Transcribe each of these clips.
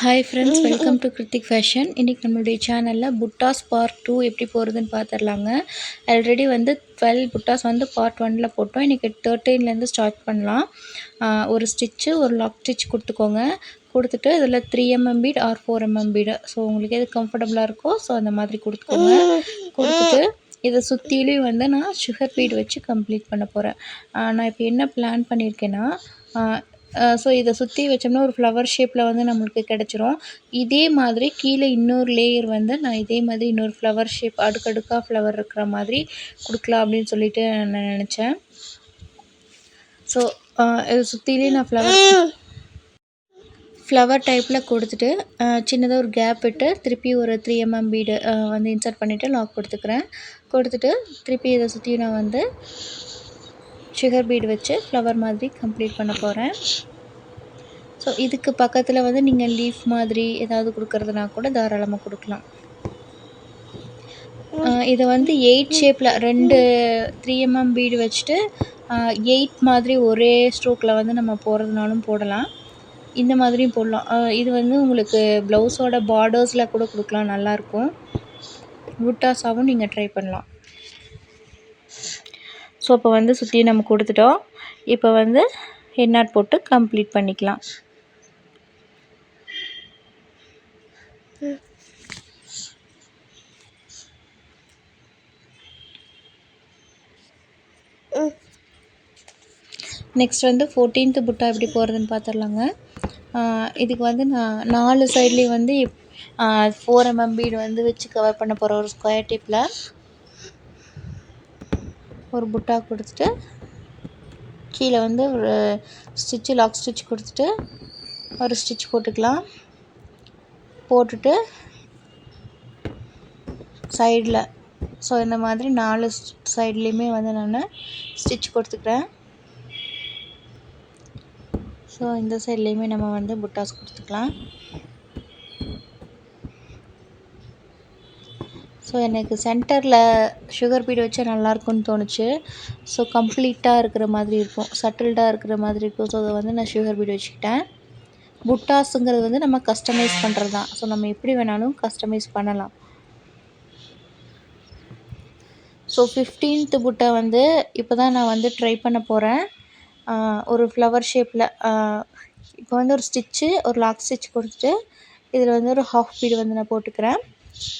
Hi friends, welcome to Hrithik fashion. இன்றைக்கி நம்மளுடைய சேனலில் புட்டாஸ் பார்ட் 2 எப்படி போகிறதுன்னு பார்த்துடலாங்க. ஆல்ரெடி வந்து 12 புட்டாஸ் வந்து பார்ட் 1ல் போட்டோம். இன்றைக்கி 13லேருந்து ஸ்டார்ட் பண்ணலாம். ஒரு ஸ்டிச்சு, ஒரு லாக் ஸ்டிச் கொடுத்துக்கோங்க. கொடுத்துட்டு இதில் 3mm beat R 4mm bead, so உங்களுக்கு எது கம்ஃபர்டபுளாக இருக்கோ ஸோ அந்த மாதிரி கொடுத்துக்கோங்க. கொடுத்துட்டு இதை சுற்றிலையும் வந்து நான் சுகர் பீடு வச்சு கம்ப்ளீட் பண்ண போகிறேன். நான் இப்போ என்ன பிளான் பண்ணியிருக்கேன்னா, ஸோ இதை சுற்றி வச்சோம்னா ஒரு ஃப்ளவர் ஷேப்பில் வந்து நம்மளுக்கு கிடச்சிரும். இதே மாதிரி கீழே இன்னொரு லேயர் வந்து நான் இதே மாதிரி இன்னொரு ஃப்ளவர் ஷேப் அடுக்கடுக்காக ஃப்ளவர் இருக்கிற மாதிரி கொடுக்கலாம் அப்படின்னு சொல்லிட்டு நான் நினச்சேன். ஸோ இதை சுற்றிலையும் நான் ஃப்ளவர் டைப்பில் கொடுத்துட்டு சின்னதாக ஒரு கேப் விட்டு திருப்பி ஒரு 3mm பீடு வந்து இன்சர்ட் பண்ணிவிட்டு லாக் கொடுத்துக்கிறேன். கொடுத்துட்டு திருப்பி இதை சுற்றி நான் வந்து சுகர் பீடு வச்சு ஃப்ளவர் மாதிரி கம்ப்ளீட் பண்ண போகிறேன். ஸோ இதுக்கு பக்கத்தில் வந்து நீங்கள் லீஃப் மாதிரி ஏதாவது கொடுக்குறதுனா கூட தாராளமாக கொடுக்கலாம். இதை வந்து 8 ஷேப்பில் 3mm பீடு வச்சுட்டு 8 மாதிரி ஒரே ஸ்ட்ரோக்கில் வந்து நம்ம போடுறதுனாலும் போடலாம், இந்த மாதிரியும் போடலாம். இது வந்து உங்களுக்கு ப்ளவுஸோட பார்டர்ஸில் கூட கொடுக்கலாம், நல்லாயிருக்கும். புட்டாஸாகவும் நீங்கள் ட்ரை பண்ணலாம். ஸோ இப்போ வந்து சுற்றி நம்ம கொடுத்துட்டோம். இப்போ வந்து ஹெட் நாட் போட்டு கம்ப்ளீட் பண்ணிக்கலாம். நெக்ஸ்ட் வந்து 14th புட்டா எப்படி போகிறதுன்னு பார்த்துடலாங்க. இதுக்கு வந்து நான் 4 சைட்லேயும் வந்து 4mm பீடு வந்து வச்சு கவர் பண்ண போகிற ஒரு ஸ்கொயர் டிப்பில் ஒரு புட்டா கொடுத்துட்டு கீழே வந்து ஒரு ஸ்டிச்சு லாக் ஸ்டிச் கொடுத்துட்டு ஒரு ஸ்டிச் போட்டுக்கலாம். போட்டுட்டு சைடில் ஸோ இந்த மாதிரி 4 சைட்லேயுமே வந்து நான் ஸ்டிச் கொடுத்துக்கிறேன். ஸோ இந்த சைட்லேயுமே நம்ம வந்து புட்டாஸ் கொடுத்துக்கலாம். ஸோ எனக்கு சென்டரில் சுகர் பீடு வச்சா நல்லாயிருக்கும்னு தோணுச்சு. ஸோ கம்ப்ளீட்டாக இருக்கிற மாதிரி இருக்கும், சட்டில்டாக இருக்கிற மாதிரி இருக்கும். ஸோ அதை வந்து நான் சுகர் பீடு வச்சுக்கிட்டேன். புட்டாஸுங்கிறது வந்து நம்ம கஸ்டமைஸ் பண்ணுறது தான். ஸோ நம்ம எப்படி வேணாலும் கஸ்டமைஸ் பண்ணலாம். ஸோ 15th புட்டா வந்து இப்போ தான் நான் வந்து ட்ரை பண்ண போகிறேன். ஒரு ஃப்ளவர் ஷேப்பில் இப்போ வந்து ஒரு ஸ்டிச்சு, ஒரு லாக் ஸ்டிச் கொடுத்துட்டு இதில் வந்து ஒரு ஹாஃப் பீடு வந்து நான் போட்டுக்கிறேன்.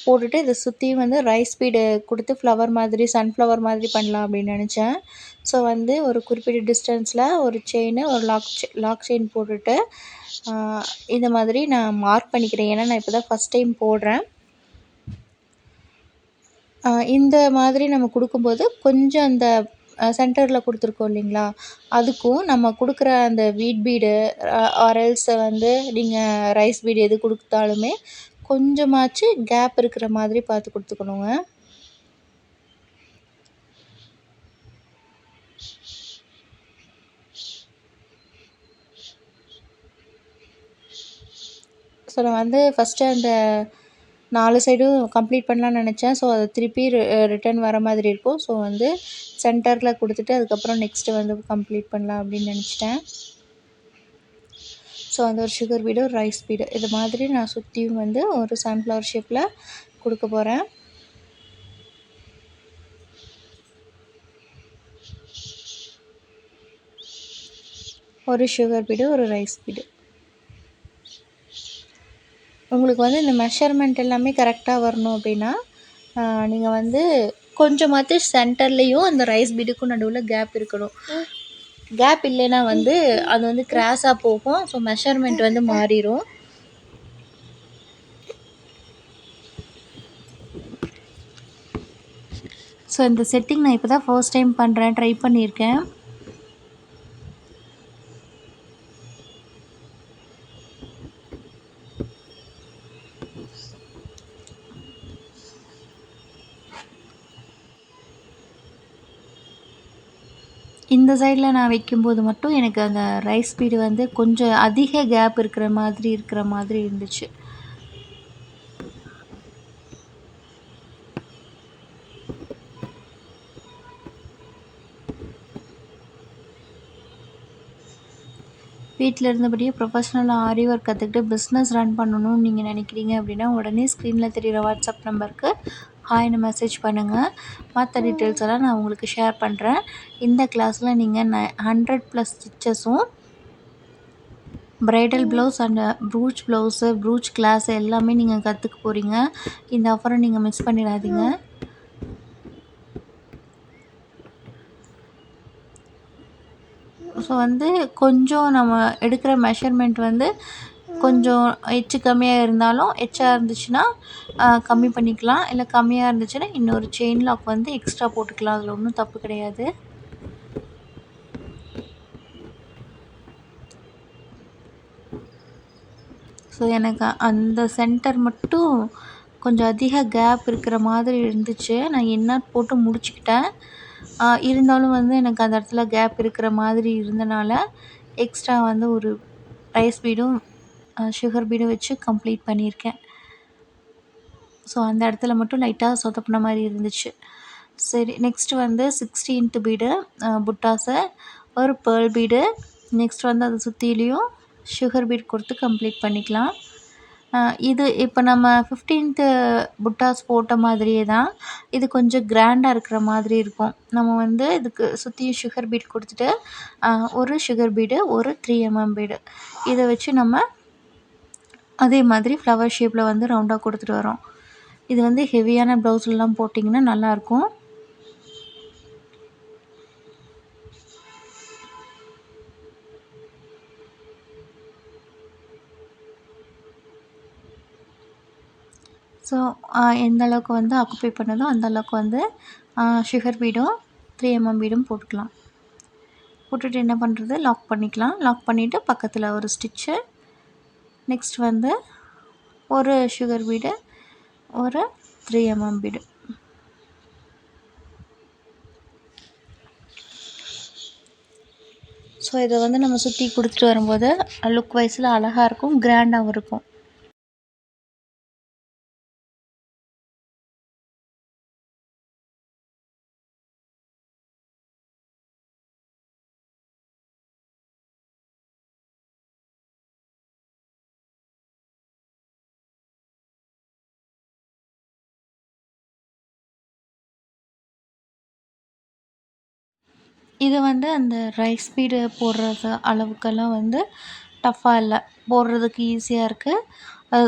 போட்டுட்டு இதை சுற்றியும் வந்து ரைஸ் பீடு கொடுத்து ஃப்ளவர் மாதிரி சன்ஃப்ளவர் மாதிரி பண்ணலாம் அப்படின்னு நினச்சேன். ஸோ வந்து ஒரு குறிப்பிட்ட டிஸ்டன்ஸில் ஒரு செயின், ஒரு லாக் செயின் போட்டுட்டு இந்த மாதிரி நான் மார்க் பண்ணிக்கிறேன். ஏன்னா நான் இப்போ தான் ஃபஸ்ட் டைம் போடுறேன். இந்த மாதிரி நம்ம கொடுக்கும்போது கொஞ்சம் அந்த சென்டரில் கொடுத்துருக்கோம் இல்லைங்களா, அதுக்கும் நம்ம கொடுக்குற அந்த வீட் பீடு ஆர்எல்ஸ் வந்து நீங்கள் ரைஸ் பீடு எது கொடுத்தாலுமே கொஞ்சமாச்சு கேப் இருக்கிற மாதிரி பார்த்து கொடுத்துக்கணுங்க. ஸோ நான் வந்து ஃபஸ்ட்டு அந்த 4 சைடும் கம்ப்ளீட் பண்ணலான்னு நினச்சேன். ஸோ அதை திருப்பி ரிட்டன் வர மாதிரி இருக்கும். ஸோ வந்து சென்டரில் கொடுத்துட்டு அதுக்கப்புறம் நெக்ஸ்ட்டு வந்து கம்ப்ளீட் பண்ணலாம் அப்படின்னு நினச்சிட்டேன். ஸோ அந்த ஒரு சுகர் பீடு, ஒரு ரைஸ் பீடு, இது மாதிரி நான் சுற்றியும் வந்து ஒரு சன்ஃப்ளவர் ஷேப்பில் கொடுக்க போகிறேன். ஒரு சுகர் பீடு, ஒரு ரைஸ் பீடு. உங்களுக்கு வந்து இந்த மெஷர்மெண்ட் எல்லாமே கரெக்டாக வரணும் அப்படின்னா நீங்கள் வந்து கொஞ்சமாச்சு சென்டர்லேயும் அந்த ரைஸ் பீடுக்கும் நடுவில் கேப் இருக்கணும். கேப் இல்லைன்னா வந்து அது வந்து கிராஸாக போகும். ஸோ மெஷர்மெண்ட் வந்து மாறிடும். ஸோ இந்த செட்டிங் நான் இப்போ தான் ஃபர்ஸ்ட் டைம் பண்ணுறேன், ட்ரை பண்ணியிருக்கேன். இந்த சைடில் நான் வைக்கும்போது மட்டும் எனக்கு அந்த ரைஸ் பீடு வந்து கொஞ்சம் அதிக கேப் இருக்கிற மாதிரி இருந்துச்சு. வீட்டில் இருந்தபடியே ப்ரொஃபஷ்னலாக ஆரி ஒர்க் கற்றுக்கிட்டு பிஸ்னஸ் ரன் பண்ணணும்னு நீங்கள் நினைக்கிறீங்க அப்படின்னா உடனே ஸ்க்ரீனில் தெரிகிற வாட்ஸ்அப் நம்பருக்கு ஹாய்னு மெசேஜ் பண்ணுங்கள். மற்ற டீட்டெயில்ஸ் எல்லாம் நான் உங்களுக்கு ஷேர் பண்ணுறேன். இந்த கிளாஸில் நீங்கள் 100+ ஸ்டிச்சஸும் bridal blouse and brooch class எல்லாமே நீங்கள் கற்றுக்க போகிறீங்க. இந்த ஆஃபரை நீங்கள் மிஸ் பண்ணிடாதீங்க. ஸோ கொஞ்சம் நம்ம எடுக்கிற மெஷர்மெண்ட் கொஞ்சம் எச்சு கம்மியாக இருந்தாலும் எச்சாக இருந்துச்சுன்னா கம்மி பண்ணிக்கலாம். இல்லை கம்மியாக இருந்துச்சுன்னா இன்னொரு செயின் லாக் எக்ஸ்ட்ரா போட்டுக்கலாம். அதில் ஒன்றும் தப்பு கிடையாது. ஸோ எனக்கு அந்த சென்டர் மட்டும் கொஞ்சம் அதிக கேப் இருக்கிற மாதிரி இருந்துச்சு. நான் எண்ணாட் போட்டு முடிச்சுக்கிட்டேன். இருந்தாலும் எனக்கு அந்த இடத்துல கேப் இருக்கிற மாதிரி இருந்தனால எக்ஸ்ட்ரா ஒரு ரைஸ் பீடும் சுகர் பீடும் வச்சு கம்ப்ளீட் பண்ணியிருக்கேன். ஸோ அந்த இடத்துல மட்டும் லைட்டாக சொதப்பின மாதிரி இருந்துச்சு. சரி, நெக்ஸ்ட்டு 16th பீடு புட்டாஸை ஒரு பேர்ல் பீடு, நெக்ஸ்ட் அதை சுற்றிலையும் சுகர் பீட் கொடுத்து கம்ப்ளீட் பண்ணிக்கலாம். இது இப்போ நம்ம 15th புட்டாஸ் போட்ட மாதிரியே தான் இது கொஞ்சம் கிராண்டாக இருக்கிற மாதிரி இருக்கும். நம்ம இதுக்கு சுற்றியும் சுகர் பீட் கொடுத்துட்டு ஒரு சுகர் பீடு, ஒரு 3mm பீடு இதை வச்சு நம்ம அதே மாதிரி ஃப்ளவர் ஷேப்பில் ரவுண்டாக கொடுத்துட்டு வரோம். இது ஹெவியான ப்ளவுஸ்லாம் போட்டிங்கன்னா நல்லாயிருக்கும். ஸோ எந்த அளவுக்கு ஆக்குப்பை பண்ணதோ அந்த அளவுக்கு சுகர் பீடும் 3mm பீடும் போட்டுக்கலாம். போட்டுட்டு என்ன பண்ணுறது, லாக் பண்ணிக்கலாம். லாக் பண்ணிவிட்டு பக்கத்தில் ஒரு ஸ்டிச்சு, நெக்ஸ்ட் ஒரு சுகர் பீடு, ஒரு 3mm பீடு. ஸோ இதை நம்ம சுற்றி கொடுத்துட்டு வரும்போது லுக் வைஸில் அழகாக இருக்கும், கிராண்டாகவும் இருக்கும். இது அந்த ரைஸ் பீடு போடுறது அளவுக்கெல்லாம் டஃப்பாக இல்லை. போடுறதுக்கு ஈஸியாக இருக்குது,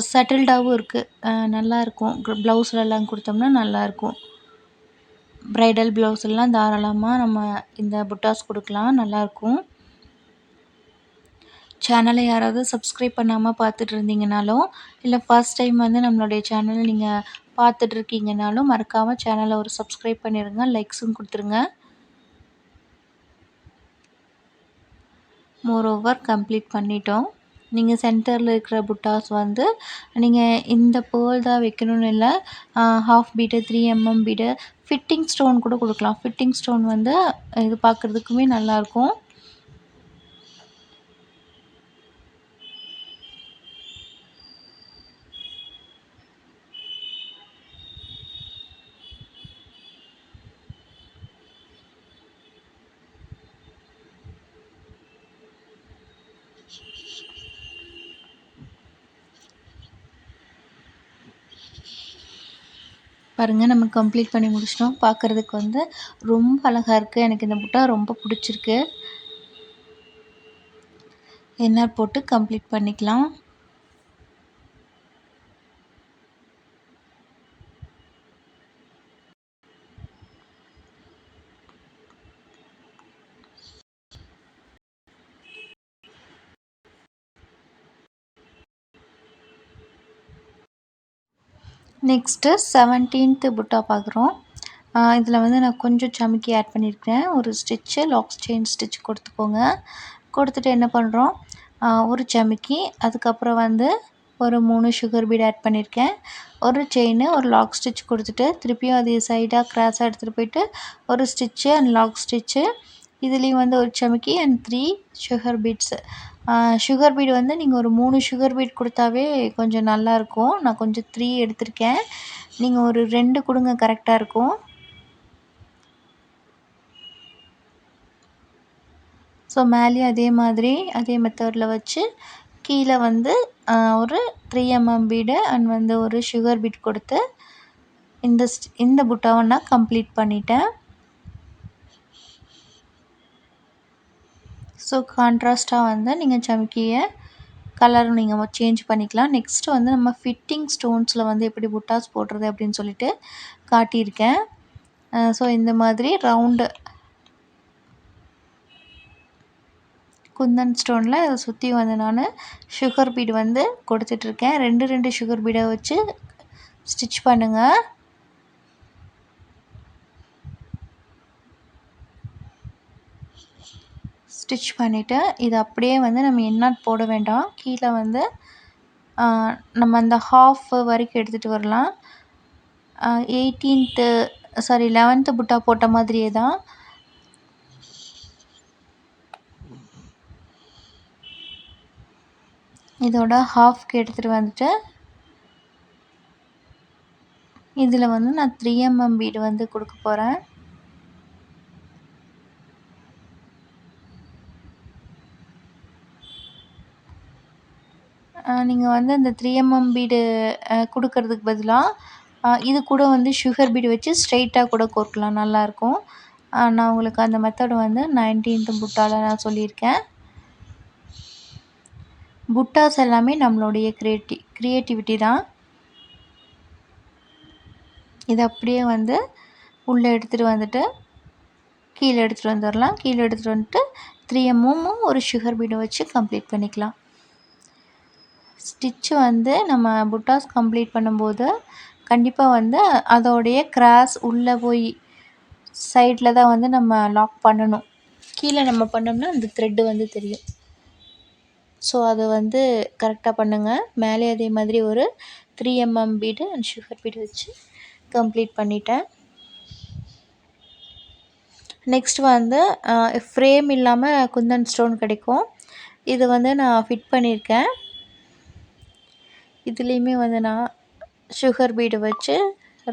செட்டில்டாகவும் இருக்குது, நல்லாயிருக்கும். ப்ளவுஸ்லலாம் கொடுத்தோம்னா நல்லாயிருக்கும். ப்ரைடல் ப்ளவுஸ்லாம் தாராளமாக நம்ம இந்த புட்டாஸ் கொடுக்கலாம், நல்லாயிருக்கும். சேனலை யாராவது சப்ஸ்கிரைப் பண்ணாமல் பார்த்துட்டு இருந்தீங்கனாலும், இல்லை ஃபர்ஸ்ட் டைம் நம்மளுடைய சேனலை நீங்கள் பார்த்துட்ருக்கீங்கனாலும் மறக்காமல் சேனலை ஒரு சப்ஸ்கிரைப் பண்ணிடுங்க, லைக்ஸும் கொடுத்துருங்க. மோரோவர் கம்ப்ளீட் பண்ணிட்டோம். நீங்கள் சென்டரில் இருக்கிற புட்டாஸ் நீங்கள் இந்த பேர்ல் தான் வைக்கணும்னு இல்லை, half bead, 3mm bead, fitting stone கூட கொடுக்கலாம். ஃபிட்டிங் ஸ்டோன் இது பார்க்குறதுக்குமே நல்லாயிருக்கும். பாருங்கள், நம்ம கம்ப்ளீட் பண்ணி முடிச்சிட்டோம். பார்க்குறதுக்கு ரொம்ப அழகாக இருக்குது. எனக்கு இந்த புட்டா ரொம்ப பிடிச்சிருக்கு. எண்ணாட் போட்டு கம்ப்ளீட் பண்ணிக்கலாம். நெக்ஸ்ட்டு 17th புட்டா பார்க்குறோம். இதில் நான் கொஞ்சம் சமிக்கி ஆட் பண்ணியிருக்கிறேன். ஒரு ஸ்டிச்சு, லாக் செயின் ஸ்டிச் கொடுத்துக்கோங்க. கொடுத்துட்டு என்ன பண்ணுறோம், ஒரு சமிக்கி, அதுக்கப்புறம் ஒரு 3 சுகர் பீட் ஆட் பண்ணியிருக்கேன். ஒரு செயின், ஒரு லாக் ஸ்டிச் கொடுத்துட்டு திருப்பியும் அதே சைடாக கிராஸாக எடுத்துகிட்டு போயிட்டு ஒரு ஸ்டிச்சு அண்ட் லாக் ஸ்டிச்சு, இதுலேயும் ஒரு சமிக்கி and 3 sugar beads. Sugar bead நீங்கள் ஒரு 3 சுகர் பீட் கொடுத்தாவே கொஞ்சம் நல்லாயிருக்கும். நான் கொஞ்சம் 3 எடுத்திருக்கேன். நீங்கள் ஒரு 2 கொடுங்க, கரெக்டாக இருக்கும். ஸோ மேலேயும் அதே மாதிரி அதே மெத்தடில் வச்சு கீழே வந்து ஒரு 3 பீடு அண்ட் வந்து ஒரு சுகர் பீட் கொடுத்து இந்த புட்டாவை நான் கம்ப்ளீட் பண்ணிட்டேன். ஸோ கான்ட்ராஸ்ட்டாக வந்து நீங்கள் சமிக்கியை கலர் நீங்கள் சேஞ்ச் பண்ணிக்கலாம். நெக்ஸ்ட்டு வந்து நம்ம ஃபிட்டிங் ஸ்டோன்ஸில் வந்து எப்படி புட்டாஸ் போடுறது அப்படின்னு சொல்லிட்டு காட்டியிருக்கேன். ஸோ இந்த மாதிரி ரவுண்டு குந்தன் ஸ்டோனில் அதை சுற்றி வந்து நான் சுகர் பீடு வந்து கொடுத்துட்ருக்கேன். 2 சுகர் பீடை வச்சு ஸ்டிச் பண்ணுங்கள். ஸ்டிச் பண்ணிவிட்டு இது அப்படியே வந்து நம்ம எண்ணாட் போட வேண்டாம். கீழே வந்து நம்ம அந்த ஹாஃப் வரைக்கும் எடுத்துகிட்டு வரலாம். 11th புட்டா போட்ட மாதிரியே தான். இதோட ஹாஃப்க்கு எடுத்துகிட்டு வந்துட்டு இதில் வந்து நான் 3 பீடு வந்து கொடுக்க போகிறேன். நீங்கள் வந்து அந்த 3 பீடு கொடுக்கறதுக்கு பதிலாக இது கூட வந்து சுகர் பீடு வச்சு ஸ்ட்ரெயிட்டாக கூட கோர்க்கலாம், நல்லாயிருக்கும். நான் உங்களுக்கு அந்த மெத்தடு வந்து 19th புட்டாவில் நான் சொல்லியிருக்கேன். புட்டாஸ் எல்லாமே நம்மளுடைய க்ரியேட்டிவிட்டி தான். இதை அப்படியே வந்து உள்ளே எடுத்துகிட்டு வந்துட்டு கீழே எடுத்துகிட்டு வந்துடலாம். கீழே எடுத்துகிட்டு வந்துட்டு 3 ஒரு சுகர் பீடை வச்சு கம்ப்ளீட் பண்ணிக்கலாம். ஸ்டிச்சு வந்து நம்ம புட்டாஸ் கம்ப்ளீட் பண்ணும்போது கண்டிப்பாக வந்து அதோடைய கிராஸ் உள்ளே போய் சைடில் தான் வந்து நம்ம லாக் பண்ணணும். கீழே நம்ம பண்ணோம்னா அந்த த்ரெட்டு வந்து தெரியும். ஸோ அதை வந்து கரெக்டாக பண்ணுங்கள். மேலே அதே மாதிரி ஒரு 3 பீடு அண்ட் சுகர் பீடு வச்சு கம்ப்ளீட் பண்ணிட்டேன். நெக்ஸ்ட் வந்து ஃப்ரேம் இல்லாமல் குந்தன் ஸ்டோன் கிடைக்கும். இது வந்து நான் ஃபிட் பண்ணியிருக்கேன். இதுலேயுமே வந்து நான் சுகர் பீடு வச்சு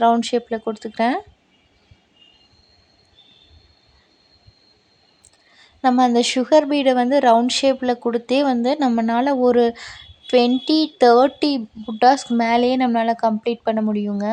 ரவுண்ட் ஷேப்பில் கொடுத்துக்கிறேன். நம்ம அந்த சுகர் பீடை வந்து ரவுண்ட் ஷேப்பில் கொடுத்தே வந்து நம்மளால் ஒரு 20-30 புட்டாஸ்க்கு மேலேயே நம்மளால் கம்ப்ளீட் பண்ண முடியுங்க.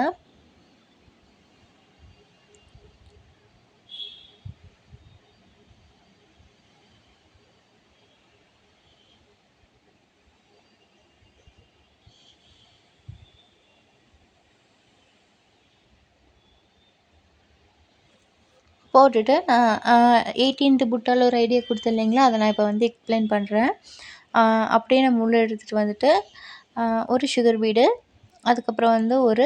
போட்டுட்டு நான் 18th புட்டாவில் ஒரு ஐடியா கொடுத்தேன் இல்லைங்களா, அதை நான் இப்போ வந்து எக்ஸ்பிளைன் பண்ணுறேன். அப்படியே நம்ம உள்ளே எடுத்துகிட்டு வந்துட்டு ஒரு சுகர் பீடு, அதுக்கப்புறம் வந்து ஒரு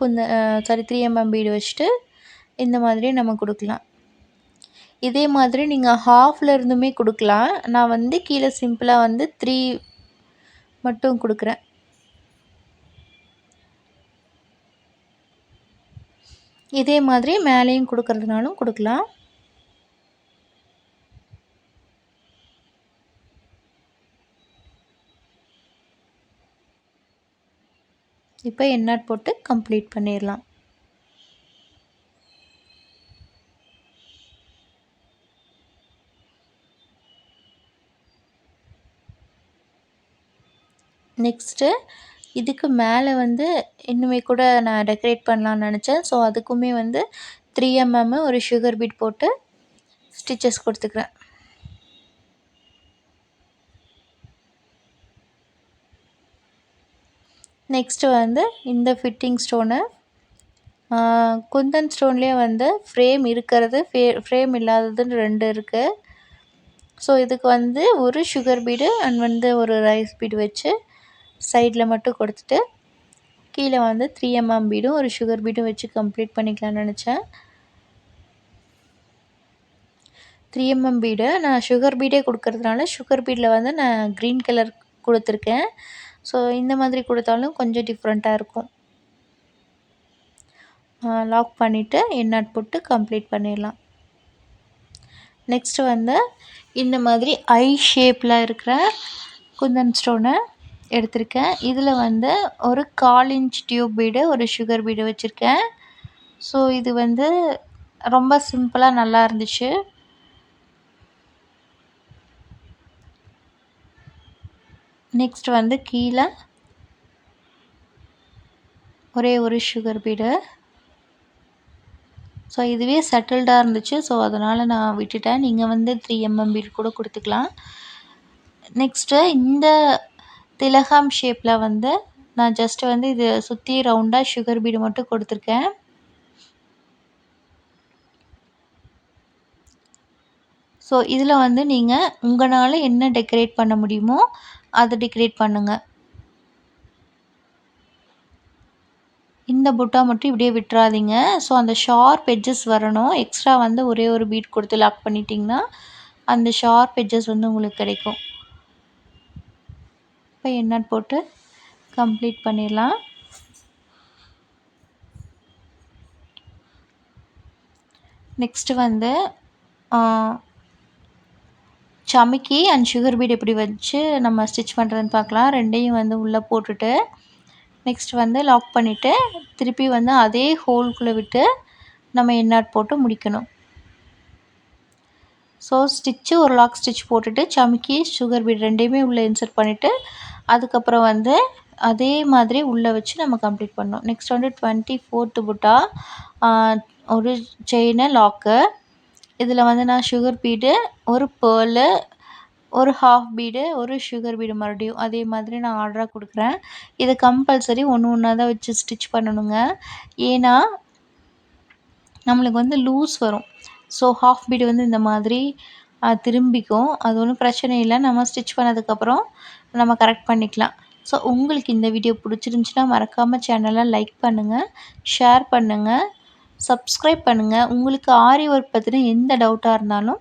3 பீடு வச்சுட்டு இந்த மாதிரி நம்ம கொடுக்கலாம். இதே மாதிரி நீங்கள் ஹாஃபில் இருந்துமே கொடுக்கலாம். நான் வந்து கீழே சிம்பிளாக வந்து 3 மட்டும் கொடுக்குறேன். இதே மாதிரி மேலேயும் கொடுக்கறதுனாலும் கொடுக்கலாம். இப்போ எண்ணாட் போட்டு கம்ப்ளீட் பண்ணிடலாம். நெக்ஸ்ட்டு இதுக்கு மேலே வந்து இன்னுமே கூட நான் டெக்கரேட் பண்ணலான்னு நினச்சேன். ஸோ அதுக்குமே வந்து 3 ஒரு சுகர் பீட் போட்டு ஸ்டிச்சஸ் கொடுத்துக்கிறேன். நெக்ஸ்ட்டு வந்து இந்த ஃபிட்டிங் ஸ்டோனு, குந்தன் ஸ்டோன்லேயே வந்து ஃப்ரேம் இருக்கிறது ஃப்ரேம் இல்லாததுன்னு 2 இருக்குது. ஸோ இதுக்கு வந்து ஒரு சுகர் பீடு அண்ட் வந்து ஒரு ரைஸ் பீடு வச்சு சைடில் மட்டும் கொடுத்துட்டு கீழே வந்து 3 பீடும் ஒரு சுகர் பீடும் வச்சு கம்ப்ளீட் பண்ணிக்கலாம்னு நினச்சேன். 3 பீடு நான் சுகர் பீடே கொடுக்கறதுனால சுகர் பீடில் வந்து நான் க்ரீன் கலர் கொடுத்துருக்கேன். ஸோ இந்த மாதிரி கொடுத்தாலும் கொஞ்சம் டிஃப்ரெண்ட்டாக இருக்கும். லாக் பண்ணிவிட்டு எண்ணாட் போட்டு கம்ப்ளீட் பண்ணிடலாம். நெக்ஸ்ட்டு வந்து இந்த மாதிரி ஐ ஷேப்பில் இருக்கிற குந்தன் ஸ்டோனை எடுத்திருக்கேன். இதில் வந்து ஒரு 1/4 இன்ச் டியூப் பீடு ஒரு சுகர் பீடு வச்சுருக்கேன். ஸோ இது வந்து ரொம்ப சிம்பிளாக நல்லா இருந்துச்சு. நெக்ஸ்ட் வந்து கீழே ஒரே ஒரு சுகர் பீடு. ஸோ இதுவே செட்டில்டாக இருந்துச்சு, ஸோ அதனால் நான் விட்டுட்டேன். நீங்கள் வந்து 3 mm பீட் கூட கொடுத்துக்கலாம். நெக்ஸ்ட்டு இந்த திலகம் ஷேப்பில் வந்து நான் ஜஸ்ட் வந்து இது சுற்றி ரவுண்டாக சுகர் பீடு மட்டும் கொடுத்துருக்கேன். ஸோ இதில் வந்து நீங்கள் உங்களால் என்ன டெக்கரேட் பண்ண முடியுமோ அதை டெக்கரேட் பண்ணுங்கள். இந்த புட்டா மட்டும் இப்படியே விட்டுறாதீங்க. ஸோ அந்த ஷார்ப் எட்ஜஸ் வரணும். எக்ஸ்ட்ரா வந்து ஒரே ஒரு பீட் கொடுத்து லாக் பண்ணிட்டிங்கன்னா அந்த ஷார்ப் எட்ஜஸ் வந்து உங்களுக்கு கிடைக்கும். இப்போ எண்ணெய் போட்டு கம்ப்ளீட் பண்ணிடலாம். நெக்ஸ்ட்டு வந்து சமிக்கி அண்ட் சுகர் பீட் எப்படி வச்சு நம்ம ஸ்டிச் பண்ணுறதுன்னு பார்க்கலாம். ரெண்டையும் வந்து உள்ளே போட்டுட்டு நெக்ஸ்ட் வந்து லாக் பண்ணிவிட்டு திருப்பி வந்து அதே ஹோல்குள்ளே விட்டு நம்ம எண்ணாட் போட்டு முடிக்கணும். ஸோ ஸ்டிச்சு ஒரு லாக் ஸ்டிச் போட்டுட்டு சமிக்கி சுகர் பீட் ரெண்டையுமே உள்ளே இன்சர்ட் பண்ணிவிட்டு அதுக்கப்புறம் வந்து அதே மாதிரி உள்ளே வச்சு நம்ம கம்ப்ளீட் பண்ணோம். நெக்ஸ்ட் வந்து 24th புட்டா ஒரு செயினு லாக்கு. இதில் வந்து நான் சுகர் பீடு, ஒரு பேர்லு, ஒரு ஹாஃப் பீடு, ஒரு சுகர் பீடு மறுபடியும் அதே மாதிரி நான் ஆர்டராக கொடுக்குறேன். இது கம்பல்சரி ஒன்று ஒன்றா தான் வச்சு ஸ்டிச் பண்ணணுங்க. ஏன்னா நம்மளுக்கு வந்து லூஸ் வரும். ஸோ ஹாஃப் பீடு வந்து இந்த மாதிரி திரும்பிக்கும். அது ஒன்றும் பிரச்சனை இல்லை. நம்ம ஸ்டிச் பண்ணதுக்கப்புறம் நம்ம கரெக்ட் பண்ணிக்கலாம். ஸோ உங்களுக்கு இந்த வீடியோ பிடிச்சிருந்துச்சின்னா மறக்காமல் சேனலை லைக் பண்ணுங்கள், ஷேர் பண்ணுங்கள், சப்ஸ்கிரைப் பண்ணுங்கள். உங்களுக்கு ஆரி ஒர்க் பற்றின எந்த டவுட்டாக இருந்தாலும்